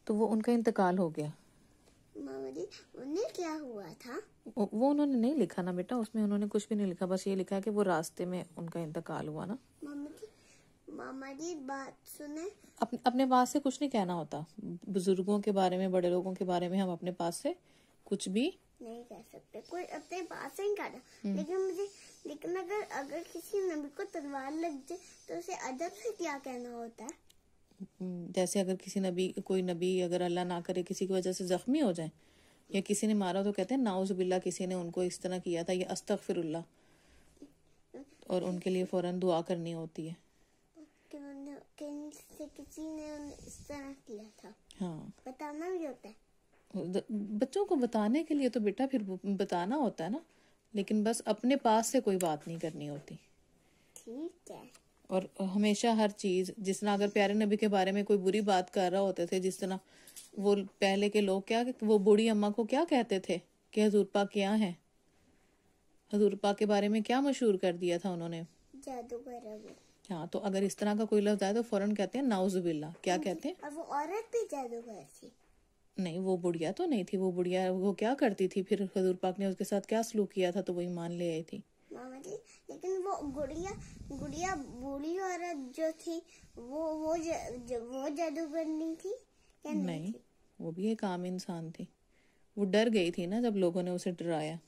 तो वो उनका इंतकाल हो गया। मामा जी उन्हें क्या हुआ था? वो उन्होंने नहीं लिखा ना बेटा, उसमें उन्होंने कुछ भी नहीं लिखा, बस ये लिखा है कि वो रास्ते में उनका इंतकाल हुआ ना। मामा जी बात सुने। अपने पास से कुछ नहीं कहना होता, बुजुर्गों के बारे में, बड़े लोगों के बारे में हम अपने पास से कुछ भी नहीं कह सकते, कोई अपने पास से नहीं कहता। लेकिन अगर किसी नबी को तलवार लग जाए तो उसे अदब से क्या कहना होता है? जैसे अगर किसी नबी, कोई नबी अगर अल्लाह ना करे किसी की वजह से जख्मी हो जाए या किसी ने मारा तो कहते हैं नाउजुबिल्लाह, किसी ने उनको इस तरह किया था, ये अस्तगफिरुल्लाह, और उनके लिए फौरन दुआ करनी होती है किसी ने इस तरह किया था। हाँ, बताना भी होता है बच्चों को बताने के लिए तो बेटा फिर बताना होता है ना, लेकिन बस अपने पास से कोई बात नहीं करनी होती। ठीक है। और हमेशा हर चीज, जिस तरह अगर प्यारे नबी के बारे में कोई बुरी बात कर रहा होते थे, जिस तरह वो पहले के लोग क्या, वो बूढ़ी अम्मा को क्या कहते थे कि हजूर पाक क्या है, हजूर पाक के बारे में क्या मशहूर कर दिया था उन्होंने, जादूगर है वो। हाँ, तो अगर इस तरह का कोई लफ्ज आए तो फौरन कहते हैं नाउजुबिल्लाह। क्या कहते हैं? और वो औरत भी जादूगर थी? नहीं, वो बुढ़िया तो नहीं थी। वो बुढ़िया वो क्या करती थी, फिर हजूर पाक ने उसके साथ क्या सलूक किया था तो वो ईमान ले आई थी। मामा जी लेकिन वो गुड़िया बूढ़ी औरत जो थी वो जादूगर नहीं थी क्या? नहीं थी? वो भी एक आम इंसान थी। वो डर गई थी ना जब लोगों ने उसे डराया,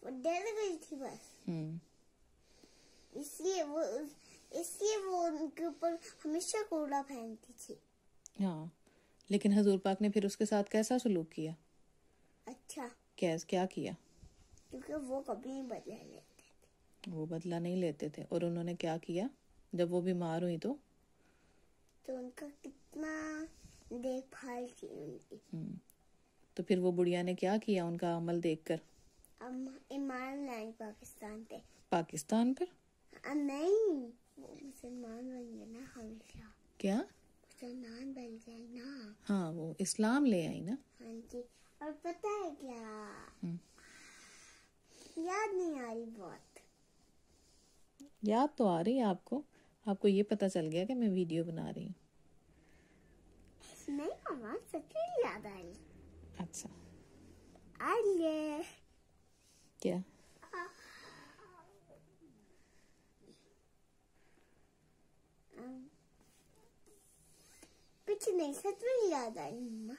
वो डर गई थी बस। इसलिए वो उनके ऊपर हमेशा कूड़ा फेंकती थी। हाँ, लेकिन हजूर पाक ने फिर उसके साथ कैसा सलूक किया? अच्छा, क्या किया? क्योंकि वो कभी नहीं बदला लेते थे। वो बदला नहीं लेते थे। और उन्होंने क्या किया जब वो बीमार हुई तो उनका कितना देखभाल की उनकी। तो फिर वो बुढ़िया ने क्या किया उनका अमल देखकर? ईमान लाए पाकिस्तान पर? नहीं, वो मुसलमान बन गए ना हमेशा। क्या? मुसलमान बन गए ना। हाँ, वो इस्लाम ले आई ना। हाँ जी। और पता है क्या, याद नहीं आ रही बहुत। याद तो आ रही है आपको ये पता चल गया कि मैं वीडियो बना रही हूँ। नहीं मामा, सच में याद आ रही। अच्छा, आ रही है। क्या? कुछ नहीं, सच में याद आ रही मम्मा।